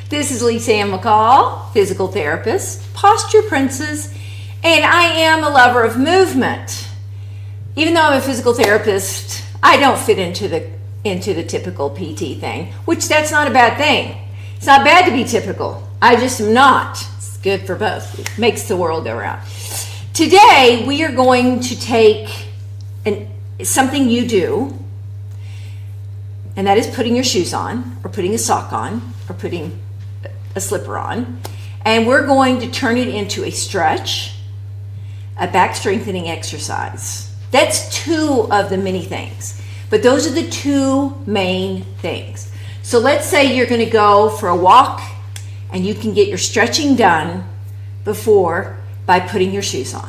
This is Lisa Ann McCall, physical therapist, posture princess, and I am a lover of movement. Even though I'm a physical therapist, I don't fit into the typical PT thing, which that's not a bad thing. It's not bad to be typical. I just am not. It's good for both. It makes the world go round. Today, we are going to take something you do, and that is putting your shoes on, or putting a sock on, or putting a slipper on, and we're going to turn it into a stretch, a back strengthening exercise. That's two of the many things, but those are the two main things. So let's say you're going to go for a walk, and you can get your stretching done by putting your shoes on.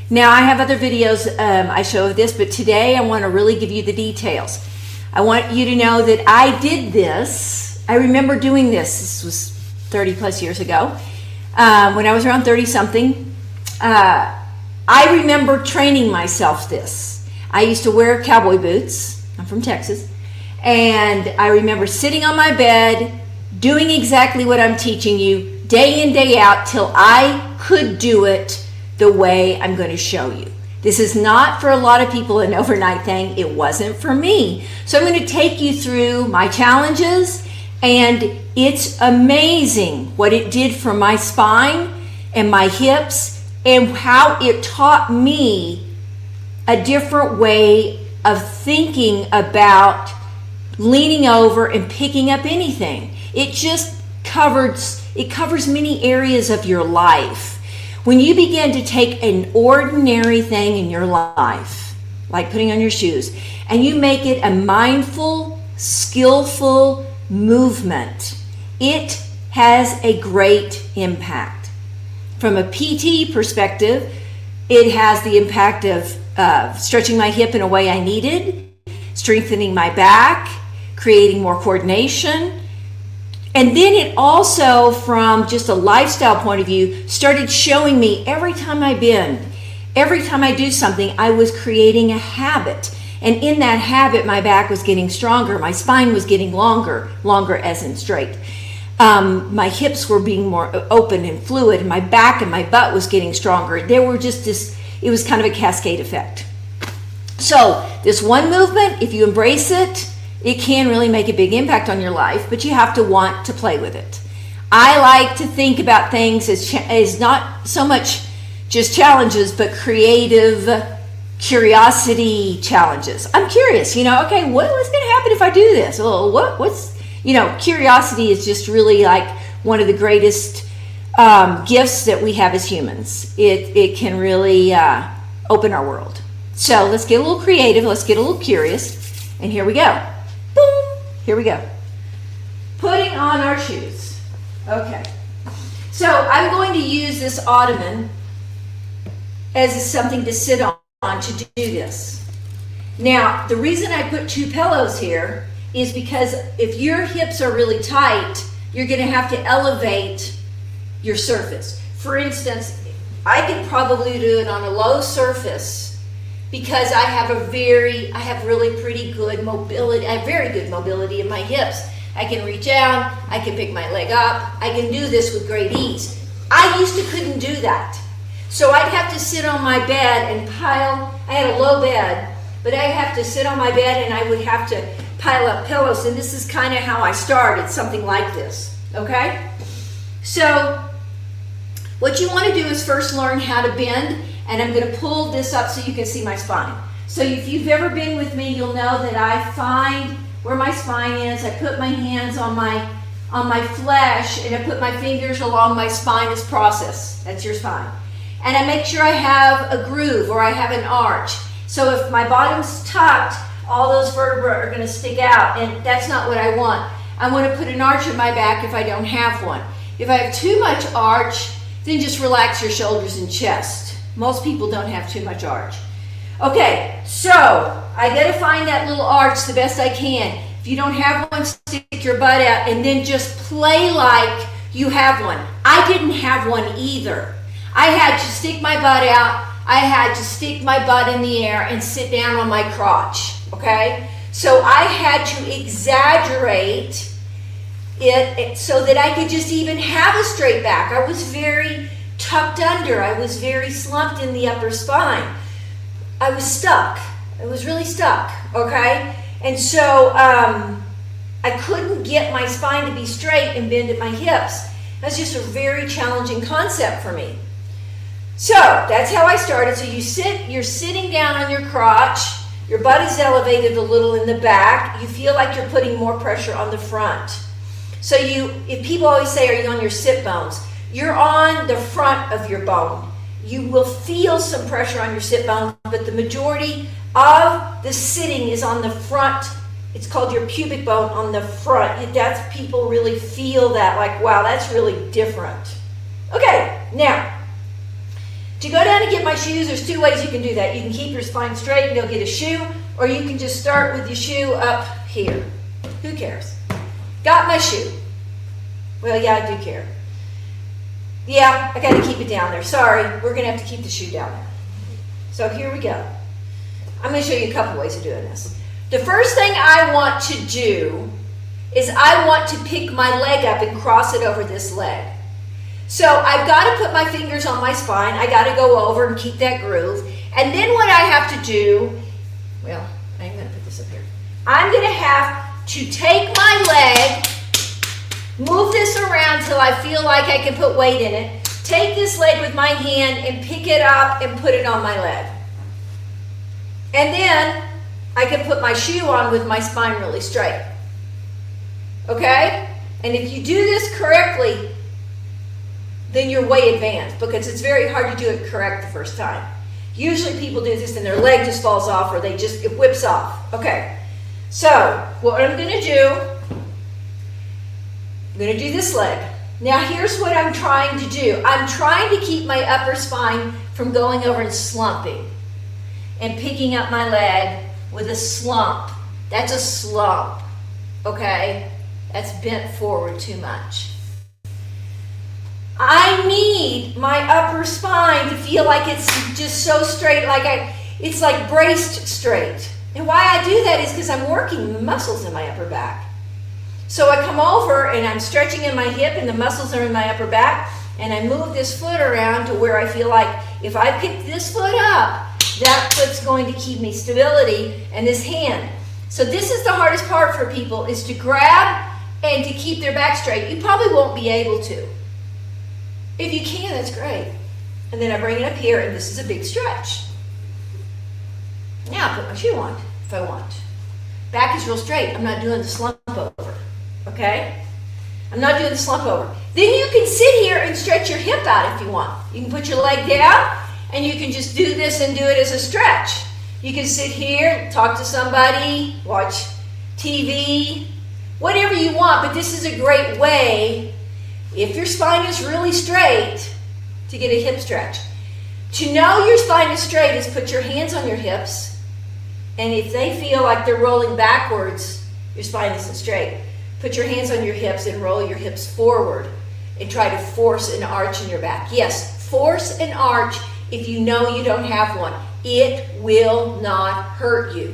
Now, I have other videos I show of this, but today I want to really give you the details. I want you to know that I did this. I remember doing this. This was 30 plus years ago. When I was around 30 something, I remember training myself this. I used to wear cowboy boots. I'm from Texas. And I remember sitting on my bed, doing exactly what I'm teaching you day in, day out, till I could do it the way I'm going to show you. This is not for a lot of people an overnight thing. It wasn't for me. So I'm going to take you through my challenges, and it's amazing what it did for my spine and my hips, and how it taught me a different way of thinking about leaning over and picking up anything. It just covers many areas of your life. When you begin to take an ordinary thing in your life, like putting on your shoes, and you make it a mindful, skillful movement, it has a great impact. From a PT perspective, it has the impact of stretching my hip in a way I needed, strengthening my back, creating more coordination. And then it also, from just a lifestyle point of view, started showing me every time I bend, every time I do something, I was creating a habit. And in that habit, my back was getting stronger. My spine was getting longer as in straight. My hips were being more open and fluid. And my back and my butt was getting stronger. There were just it was kind of a cascade effect. So this one movement, if you embrace it, it can really make a big impact on your life, but you have to want to play with it. I like to think about things as not so much just challenges, but creative curiosity challenges. I'm curious, okay, what's going to happen if I do this? Well, curiosity is just really like one of the greatest gifts that we have as humans. It can really open our world. So let's get a little creative. Let's get a little curious. And here we go. Boom! Here we go. Putting on our shoes. Okay. So I'm going to use this ottoman as something to sit on to do this. Now, the reason I put two pillows here is because if your hips are really tight, you're going to have to elevate your surface. For instance, I could probably do it on a low surface, because I have really pretty good mobility. I have very good mobility in my hips. I can reach out, I can pick my leg up, I can do this with great ease. I used to couldn't do that. So I'd have to sit on my bed and I had a low bed, but I'd have to sit on my bed and I would have to pile up pillows, and this is kind of how I started, something like this, okay? So what you want to do is first learn how to bend. And I'm going to pull this up so you can see my spine. So if you've ever been with me, you'll know that I find where my spine is. I put my hands on my flesh, and I put my fingers along my spinous process. That's your spine. And I make sure I have a groove, or I have an arch. So if my bottom's tucked, all those vertebrae are going to stick out, and that's not what I want. I want to put an arch in my back if I don't have one. If I have too much arch, then just relax your shoulders and chest. Most people don't have too much arch. Okay, so I got to find that little arch the best I can. If you don't have one, stick your butt out and then just play like you have one. I didn't have one either. I had to stick my butt out. I had to stick my butt in the air and sit down on my crotch, okay? So I had to exaggerate it so that I could just even have a straight back. I was very tucked under. I was very slumped in the upper spine. I was stuck. I was really stuck, okay? And so I couldn't get my spine to be straight and bend at my hips. That's just a very challenging concept for me. So that's how I started. So you're sitting down on your crotch, your butt is elevated a little in the back. You feel like you're putting more pressure on the front. So if people always say, are you on your sit bones? You're on the front of your bone. You will feel some pressure on your sit bone, but the majority of the sitting is on the front. It's called your pubic bone on the front. That's, people really feel that, like, wow, that's really different. Okay, now, to go down and get my shoes, there's two ways you can do that. You can keep your spine straight and go get a shoe, or you can just start with your shoe up here. Who cares? Got my shoe. Well, yeah, I do care. Yeah, I got to keep it down there. Sorry, we're going to have to keep the shoe down there. So here we go. I'm going to show you a couple ways of doing this. The first thing I want to do is I want to pick my leg up and cross it over this leg. So I've got to put my fingers on my spine. I got to go over and keep that groove. And then what I have to do, well, I'm going to put this up here. I'm going to have to take my leg, move this around till I feel like I can put weight in it, take this leg with my hand and pick it up and put it on my leg. And then I can put my shoe on with my spine really straight. Okay? And if you do this correctly, then you're way advanced, because it's very hard to do it correct the first time. Usually people do this and their leg just falls off, or it whips off. Okay, so what I'm going to do, I'm going to do this leg. Now here's what I'm trying to do. I'm trying to keep my upper spine from going over and slumping and picking up my leg with a slump. That's a slump, okay? That's bent forward too much. I need my upper spine to feel like it's just so straight, it's like braced straight. And why I do that is because I'm working muscles in my upper back. So I come over and I'm stretching in my hip and the muscles are in my upper back, and I move this foot around to where I feel like if I pick this foot up, that foot's going to keep me stability, and this hand. So this is the hardest part for people, is to grab and to keep their back straight. You probably won't be able to. If you can, that's great. And then I bring it up here, and this is a big stretch. Now I put my shoe on if I want. Back is real straight. I'm not doing the slump over, okay? I'm not doing the slump over. Then you can sit here and stretch your hip out if you want. You can put your leg down, and you can just do this and do it as a stretch. You can sit here, talk to somebody, watch TV, whatever you want, but this is a great way, if your spine is really straight, to get a hip stretch. To know your spine is straight is put your hands on your hips, and if they feel like they're rolling backwards, your spine isn't straight. Put your hands on your hips and roll your hips forward and try to force an arch in your back. Yes, force an arch if you know you don't have one. It will not hurt you.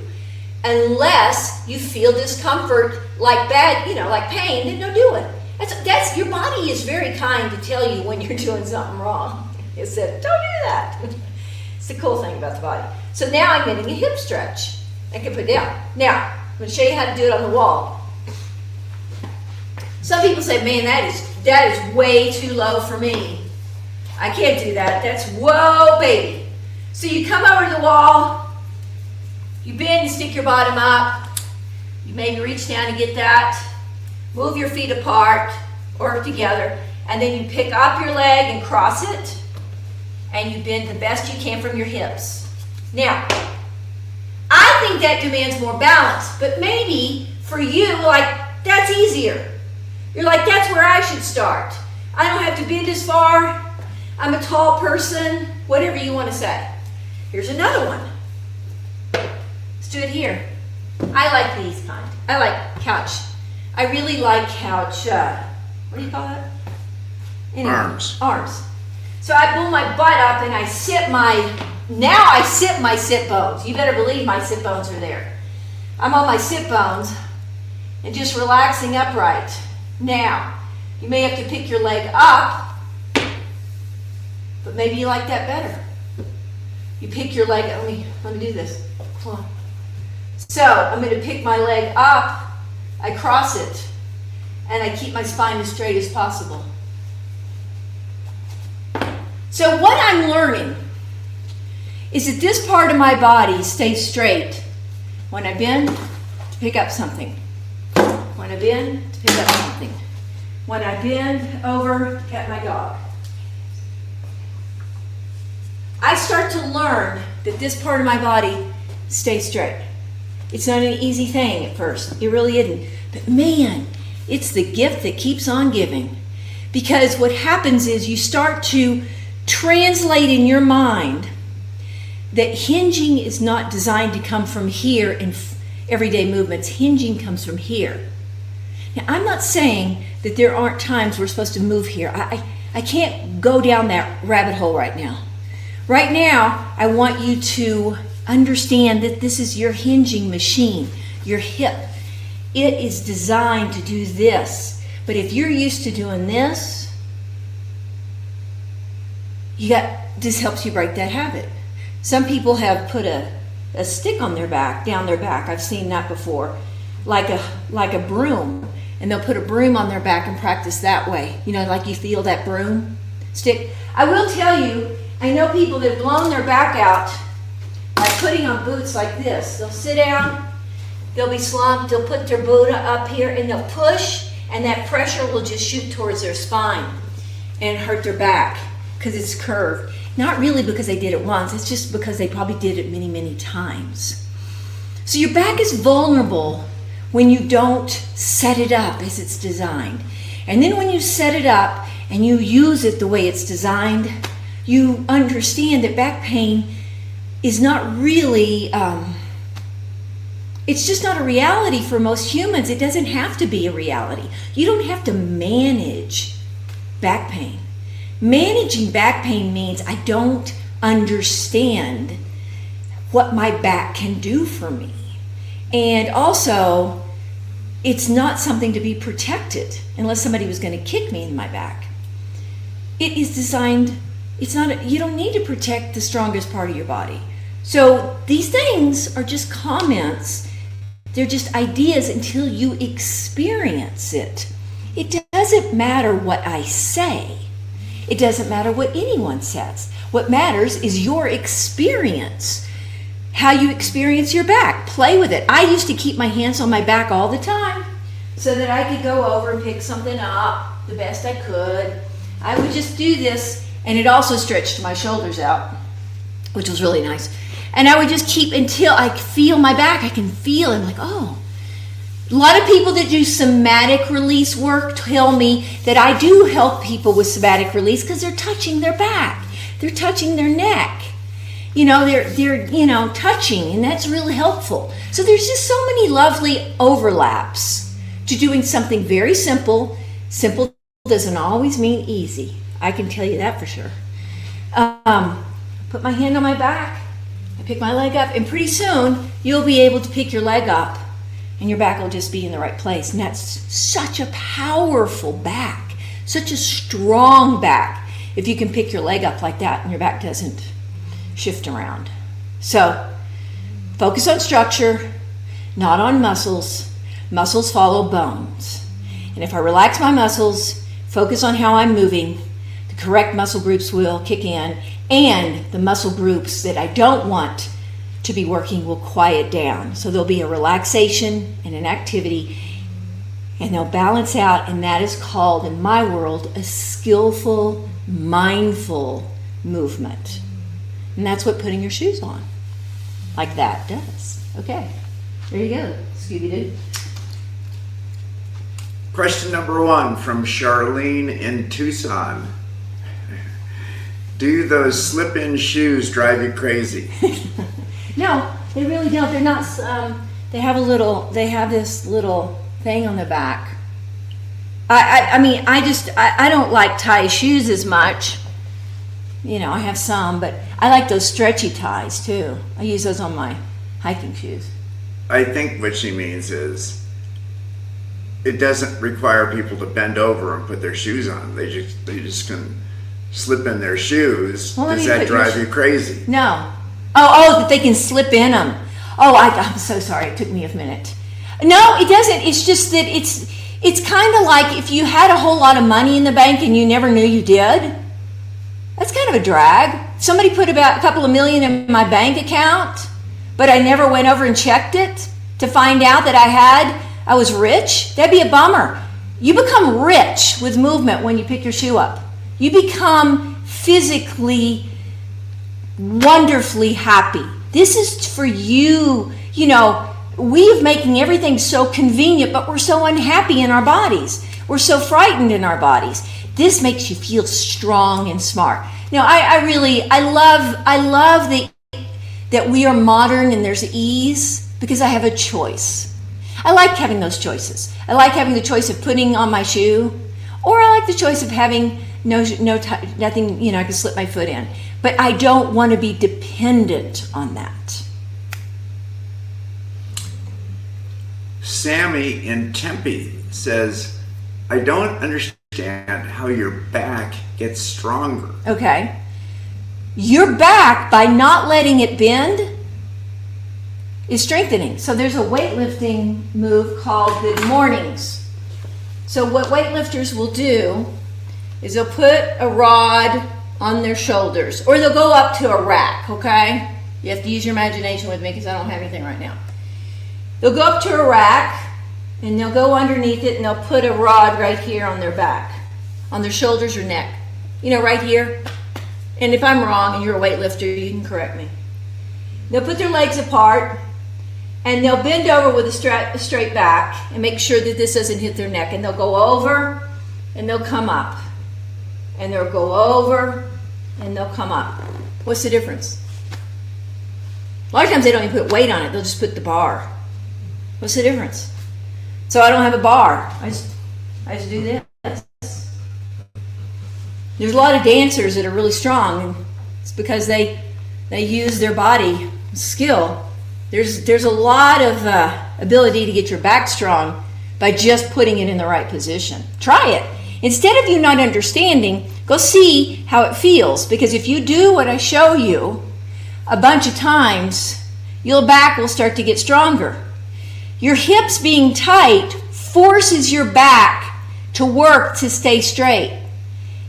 Unless you feel discomfort, like like pain, then don't do it. That's your body is very kind to tell you when you're doing something wrong. It said, don't do that. It's the cool thing about the body. So now I'm getting a hip stretch. I can put down. Now, I'm going to show you how to do it on the wall. Some people say, man, that is way too low for me. I can't do that. That's whoa, baby. So you come over to the wall, you bend and stick your bottom up. You maybe reach down and get that. Move your feet apart or together, and then you pick up your leg and cross it, and you bend the best you can from your hips. Now, I think that demands more balance, but maybe for you, that's easier. You're like, that's where I should start. I don't have to bend as far. I'm a tall person, whatever you want to say. Here's another one. Let's do it here. I like these kind. I like couch. I really like couch, what do you call that? Anyway, arms. So I pull my butt up and I sit my sit bones. You better believe my sit bones are there. I'm on my sit bones and just relaxing upright. Now, you may have to pick your leg up, but maybe you like that better. You pick your leg, let me do this. Come on. So, I'm going to pick my leg up, I cross it, and I keep my spine as straight as possible. So what I'm learning is that this part of my body stays straight when I bend to pick up something. When I bend to pick up something. When I bend over to pet my dog. I start to learn that this part of my body stays straight. It's not an easy thing at first. It really isn't. But man, it's the gift that keeps on giving. Because what happens is you start to translate in your mind that hinging is not designed to come from here in everyday movements. Hinging comes from here. Now, I'm not saying that there aren't times we're supposed to move here. I can't go down that rabbit hole right now. Right now, I want you to understand that this is your hinging machine, your hip. It is designed to do this. But if you're used to doing this, this helps you break that habit. Some people have put a stick on their back, down their back. I've seen that before, like a broom. And they'll put a broom on their back and practice that way. You know, like you feel that broom stick. I will tell you, I know people that have blown their back out by putting on boots like this. They'll sit down, they'll be slumped, they'll put their boot up here and they'll push, and that pressure will just shoot towards their spine and hurt their back because it's curved. Not really because they did it once, it's just because they probably did it many, many times. So your back is vulnerable when you don't set it up as it's designed. And then when you set it up and you use it the way it's designed, you understand that back pain is not really, it's just not a reality for most humans. It doesn't have to be a reality. You don't have to manage back pain. Managing back pain means I don't understand what my back can do for me. And also, it's not something to be protected unless somebody was going to kick me in my back. It is designed, you don't need to protect the strongest part of your body. So these things are just comments. They're just ideas until you experience it. It doesn't matter what I say. It doesn't matter what anyone says. What matters is your experience, how you experience your back. Play with it. I used to keep my hands on my back all the time so that I could go over and pick something up the best I could. I would just do this, and it also stretched my shoulders out, which was really nice. And I would just keep until I feel my back. I can feel it. I'm like, oh. A lot of people that do somatic release work tell me that I do help people with somatic release because they're touching their back. They're touching their neck. You know, they're touching, and that's really helpful. So there's just so many lovely overlaps to doing something very simple. Simple doesn't always mean easy. I can tell you that for sure. Put my hand on my back. I pick my leg up, and pretty soon you'll be able to pick your leg up, and your back will just be in the right place. And that's such a powerful back, such a strong back, if you can pick your leg up like that and your back doesn't shift around. So focus on structure, not on muscles. Muscles follow bones. And if I relax my muscles, focus on how I'm moving, the correct muscle groups will kick in, and the muscle groups that I don't want to be working will quiet down. So there'll be a relaxation and an activity, and they'll balance out, and that is called, in my world, a skillful, mindful movement. And that's what putting your shoes on like that does. Okay, there you go, Scooby-Doo. Question number 1 from Charlene in Tucson. Do those slip-in shoes drive you crazy? No, they really don't. They're not, they have this little thing on the back. I don't like tie shoes as much. You know, I have some, but I like those stretchy ties too. I use those on my hiking shoes. I think what she means is it doesn't require people to bend over and put their shoes on. They just can slip in their shoes. Well, Does that drive you crazy? No. Oh, that they can slip in them. Oh, I'm so sorry. It took me a minute. No, it doesn't. It's just that it's kind of like if you had a whole lot of money in the bank and you never knew you did. That's kind of a drag. Somebody put about a couple of million in my bank account, but I never went over and checked it to find out that I was rich. That'd be a bummer. You become rich with movement when you pick your shoe up. You become physically wonderfully happy. This is for you. You know, we're making everything so convenient, but we're so unhappy in our bodies. We're so frightened in our bodies. This makes you feel strong and smart. Now, I love that we are modern and there's ease because I have a choice. I like having those choices. I like having the choice of putting on my shoe, or I like the choice of having nothing, you know, I can slip my foot in. But I don't want to be dependent on that. Sammy in Tempe says, I don't understand how your back gets stronger. Okay. Your back, by not letting it bend, is strengthening. So there's a weightlifting move called the mornings. So what weightlifters will do is they'll put a rod on their shoulders, or they'll go up to a rack, okay? You have to use your imagination with me because I don't have anything right now. They'll go up to a rack and they'll go underneath it and they'll put a rod right here on their back, on their shoulders or neck. You know, right here. And if I'm wrong and you're a weightlifter, you can correct me. They'll put their legs apart and they'll bend over with a straight back and make sure that this doesn't hit their neck. And they'll go over and they'll come up. And they'll go over and they'll come up. What's the difference? A lot of times they don't even put weight on it. They'll just put the bar. What's the difference? So I don't have a bar. I just do this. There's a lot of dancers that are really strong, and it's because they use their body skill. There's a lot of ability to get your back strong by just putting it in the right position. Try it. Instead of you not understanding, go see how it feels, because if you do what I show you a bunch of times, your back will start to get stronger. Your hips being tight forces your back to work to stay straight.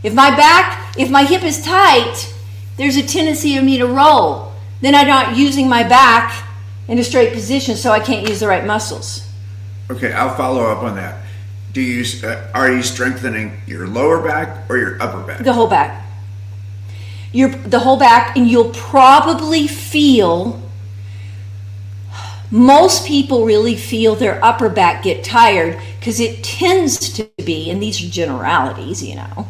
If my hip is tight, there's a tendency of me to roll. Then I'm not using my back in a straight position, so I can't use the right muscles. Okay, I'll follow up on that. Are you strengthening your lower back or your upper back? The whole back. The whole back, and you'll probably feel, most people really feel their upper back get tired because it tends to be, and these are generalities, you know,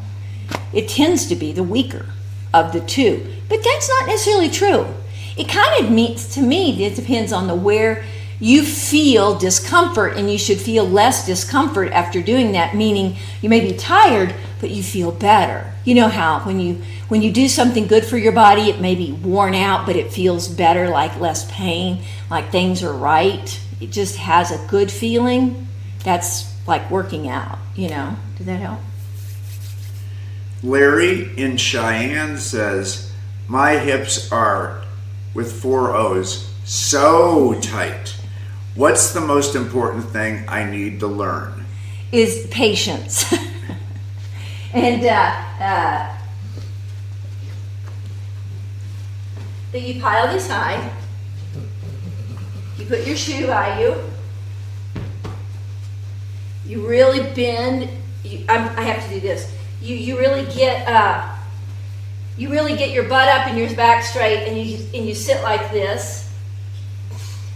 it tends to be the weaker of the two. But that's not necessarily true. It kind of means, to me, it depends on where you feel discomfort, and you should feel less discomfort after doing that, meaning you may be tired, but you feel better. You know how when you do something good for your body, it may be worn out, but it feels better, like less pain, like things are right. It just has a good feeling. That's like working out, you know. Did that help? Larry in Cheyenne says, my hips are, with 4 O's, so tight. What's the most important thing I need to learn? Is patience. And you pile this high. You put your shoe by you. You really bend. I have to do this. You really get your butt up and your back straight, and you sit like this.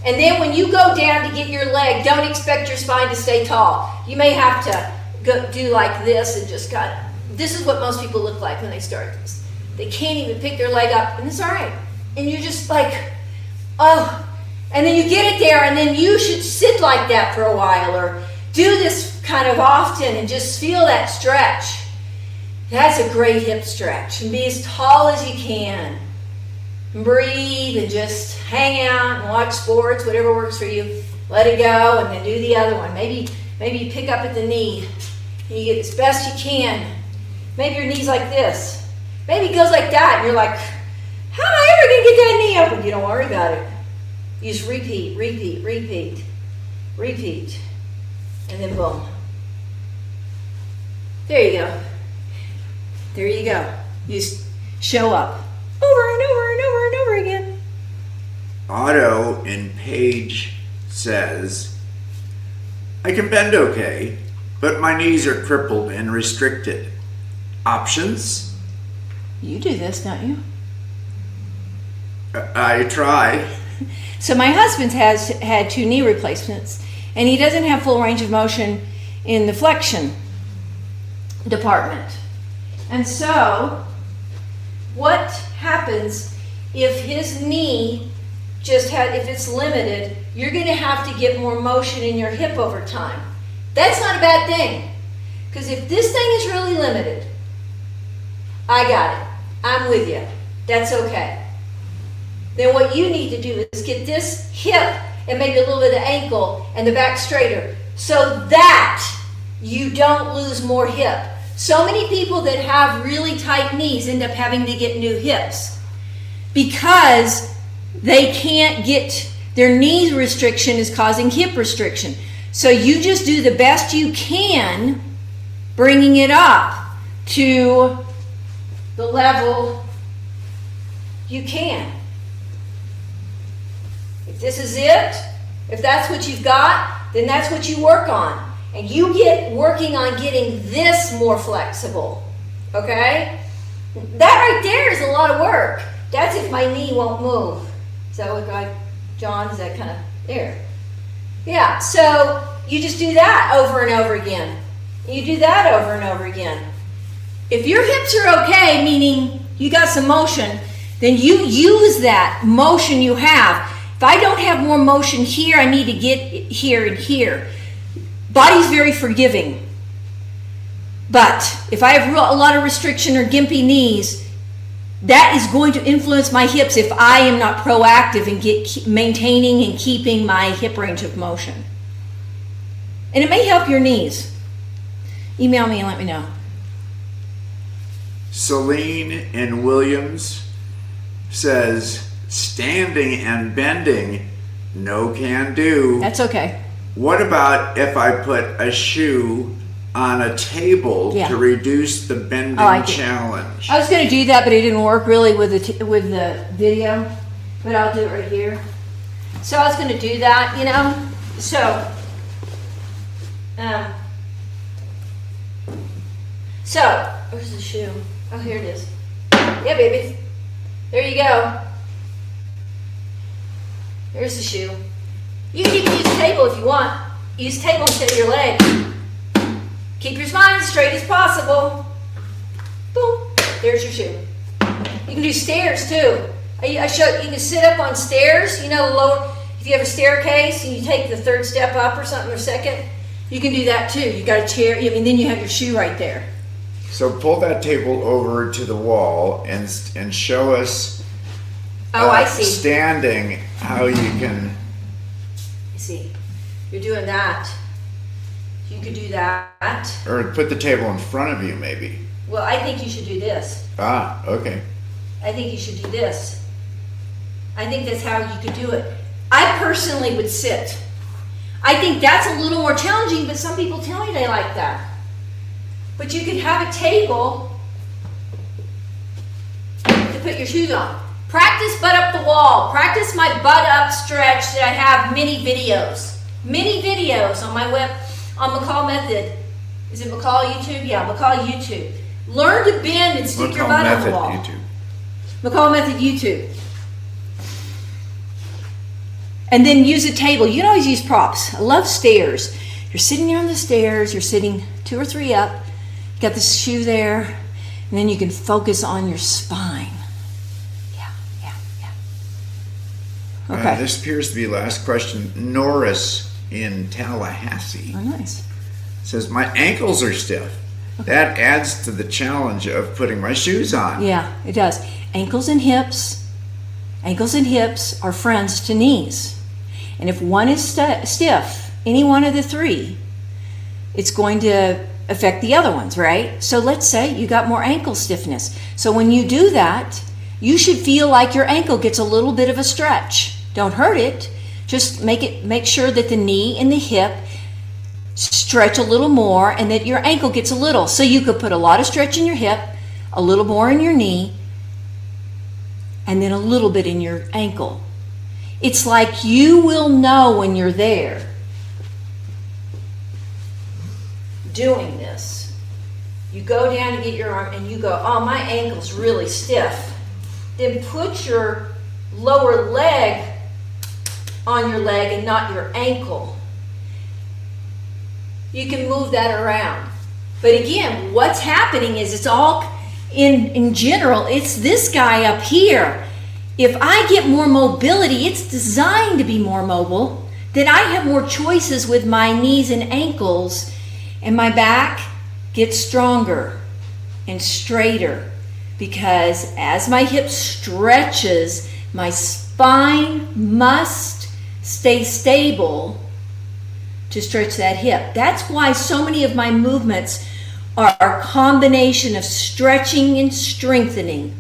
And then when you go down to get your leg, don't expect your spine to stay tall. You may have to go do like this and just kind of, this is what most people look like when they start this. They can't even pick their leg up, and it's all right. And you're just like, oh. And then you get it there, and then you should sit like that for a while, or do this kind of often and just feel that stretch. That's a great hip stretch. And be as tall as you can. And breathe and just hang out and watch sports, whatever works for you. Let it go, and then do the other one. Maybe Maybe you pick up at the knee and you get as best you can. Maybe your knee's like this. Maybe it goes like that and you're like, how am I ever gonna get that knee open? You don't worry about it. You just repeat, repeat, repeat, repeat, and then boom. There you go. There you go. You just show up over and over and over and over again. Otto in Page says, I can bend okay, but my knees are crippled and restricted. Options? You do this, don't you? I try. So my husband's has had 2 knee replacements, and he doesn't have full range of motion in the flexion department. And so what happens if his knee if it's limited, you're going to have to get more motion in your hip over time. That's not a bad thing, because if this thing is really limited, I got it. I'm with you. That's okay. Then what you need to do is get this hip and maybe a little bit of the ankle and the back straighter so that you don't lose more hip. So many people that have really tight knees end up having to get new hips because they can't get, their knee restriction is causing hip restriction. So you just do the best you can, bringing it up to the level you can. If this is it, if that's what you've got, then that's what you work on. And you get working on getting this more flexible, okay? That right there is a lot of work. That's if my knee won't move. Does that look like, John, is that kind of there? Yeah, so you just do that over and over again. You do that over and over again. If your hips are okay, meaning you got some motion, then you use that motion you have. If I don't have more motion here, I need to get here and here. Body's very forgiving. But if I have a lot of restriction or gimpy knees, that is going to influence my hips if I am not proactive in maintaining and keeping my hip range of motion. And it may help your knees. Email me and let me know. Celine in Williams says, standing and bending, no can do. That's okay. What about if I put a shoe on a table to reduce the bending challenge? I was going to do that, but it didn't work really with the video. But I'll do it right here. So I was going to do that, you know. So where's the shoe? Oh, here it is. Yeah, baby. There you go. Here's the shoe. You can even use a table if you want. Use table instead of your leg. Keep your spine as straight as possible. Boom. There's your shoe. You can do stairs too. I showed you can sit up on stairs. You know, lower. If you have a staircase and you take the 3rd step up or something or 2nd, you can do that too. You got a chair. I mean, then you have your shoe right there. So pull that table over to the wall and show us. Oh, I see. Standing, how you can. You see, you're doing that. You could do that. Or put the table in front of you, maybe. Well, I think you should do this. Ah, okay. I think you should do this. I think that's how you could do it. I personally would sit. I think that's a little more challenging, but some people tell me they like that. But you could have a table to put your shoes on. Practice butt up the wall. Practice my butt up stretch that I have many videos. Many videos on my web, on McCall Method. Is it McCall YouTube? Yeah, McCall YouTube. Learn to bend and stick your butt on the wall. YouTube. McCall Method YouTube. And then use a table. You can always use props. I love stairs. You're sitting there on the stairs. You're sitting 2 or 3 up. You got the shoe there. And then you can focus on your spine. Okay. This appears to be last question. Norris in Tallahassee. Oh, nice. Says, my ankles are stiff. Okay. That adds to the challenge of putting my shoes on. Yeah, it does. Ankles and hips are friends to knees. And if one is stiff, any one of the 3, it's going to affect the other ones, right? So let's say you got more ankle stiffness. So when you do that, you should feel like your ankle gets a little bit of a stretch. Don't hurt it. Just make sure that the knee and the hip stretch a little more and that your ankle gets a little. So you could put a lot of stretch in your hip, a little more in your knee, and then a little bit in your ankle. It's like you will know when you're there doing this. You go down to get your arm and you go, oh, my ankle's really stiff. Then put your lower leg on your leg and not your ankle. You can move that around. But again, what's happening is it's all in general, it's this guy up here. If I get more mobility, it's designed to be more mobile, then I have more choices with my knees and ankles, and my back gets stronger and straighter, because as my hip stretches, my spine must stay stable to stretch that hip. That's why so many of my movements are a combination of stretching and strengthening,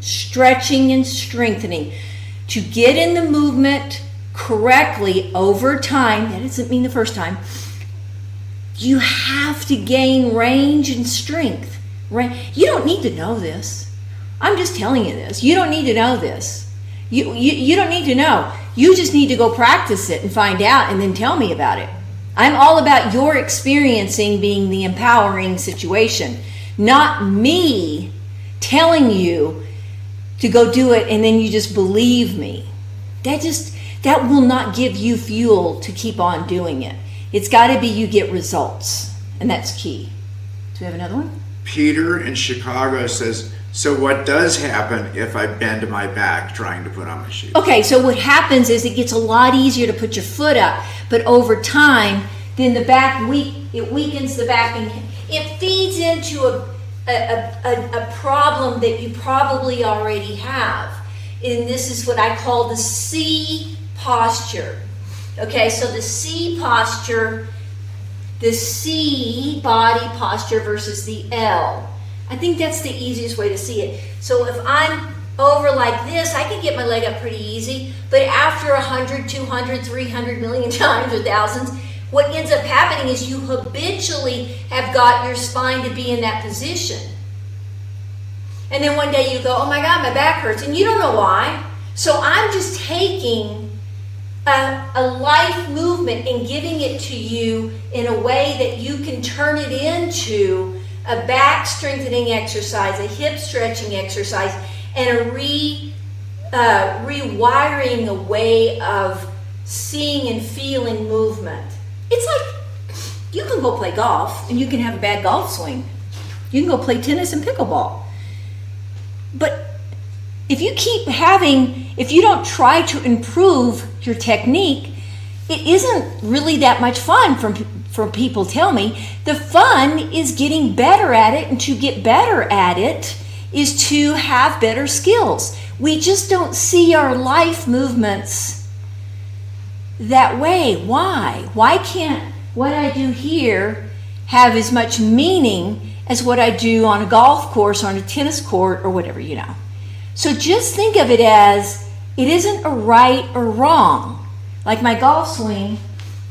to get in the movement correctly over time. That doesn't mean the first time. You have to gain range and strength. You don't need to know this. I'm just telling you this. You don't need to know this. You don't need to know. You just need to go practice it and find out and then tell me about it. I'm all about your experiencing being the empowering situation, not me telling you to go do it and then you just believe me. That will not give you fuel to keep on doing it. It's got to be you get results, and that's key. Do we have another one? Peter in Chicago says, so what does happen if I bend my back trying to put on my shoes? Okay, so what happens is it gets a lot easier to put your foot up, but over time, then the back it weakens the back, and it feeds into a problem that you probably already have. And this is what I call the C posture. Okay, so the C posture, the C body posture versus the L. I think that's the easiest way to see it. So if I'm over like this, I can get my leg up pretty easy, but after 100, 200, 300 million times or thousands, what ends up happening is you habitually have got your spine to be in that position. And then one day you go, oh my God, my back hurts, and you don't know why. So I'm just taking a life movement and giving it to you in a way that you can turn it into a back strengthening exercise, a hip stretching exercise, and a rewiring a way of seeing and feeling movement. It's like you can go play golf and you can have a bad golf swing. You can go play tennis and pickleball. But if you don't try to improve your technique, it isn't really that much fun from people tell me. The fun is getting better at it, and to get better at it is to have better skills. We just don't see our life movements that way. Why? Why can't what I do here have as much meaning as what I do on a golf course or on a tennis court or whatever, you know? So just think of it as it isn't a right or wrong. Like my golf swing,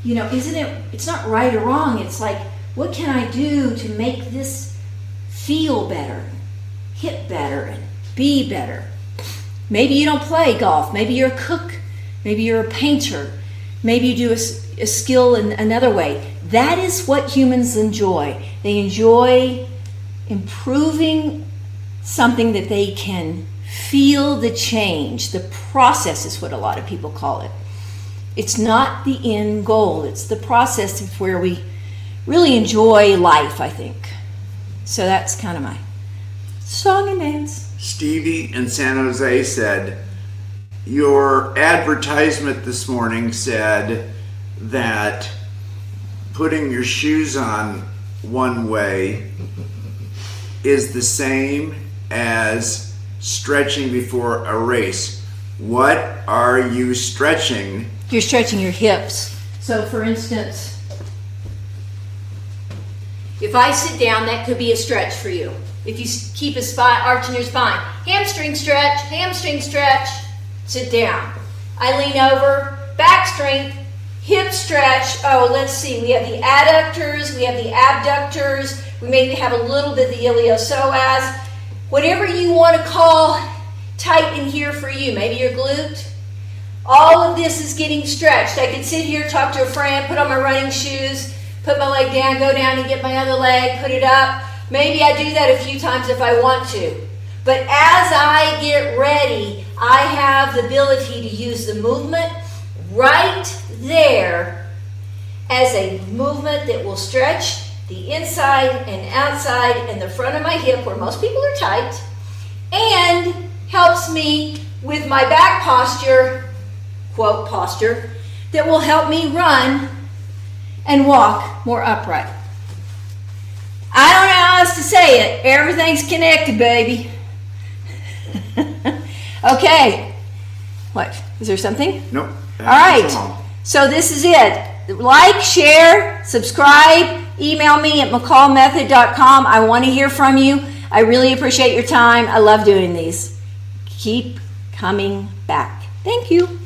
you know, it's not right or wrong. It's like, what can I do to make this feel better, hit better, and be better? Maybe you don't play golf. Maybe you're a cook. Maybe you're a painter. Maybe you do a skill in another way. That is what humans enjoy. They enjoy improving something that they can feel the change. The process is what a lot of people call it. It's not the end goal. It's the process of where we really enjoy life, I think. So that's kind of my song and dance. Stevie in San Jose said, your advertisement this morning said that putting your shoes on one way is the same as stretching before a race. What are you stretching? You're stretching your hips. So for instance, If I sit down, that could be a stretch for you. If you keep a spine, arch in your spine, hamstring stretch, sit down. I lean over, back strength, hip stretch. Oh, let's see, we have the adductors, we have the abductors, we maybe have a little bit of the iliopsoas. Whatever you want to call tight in here for you, maybe your glute. All of this is getting stretched. I can sit here, talk to a friend, put on my running shoes, put my leg down, go down and get my other leg, put it up. Maybe I do that a few times if I want to. But as I get ready, I have the ability to use the movement right there as a movement that will stretch the inside and outside and the front of my hip where most people are tight, and helps me with my back posture, quote posture, that will help me run and walk more upright. I don't know how else to say it. Everything's connected, baby. Okay. What? Is there something? Nope. All right. So this is it. Like, share, subscribe, email me at McCallMethod.com. I want to hear from you. I really appreciate your time. I love doing these. Keep coming back. Thank you.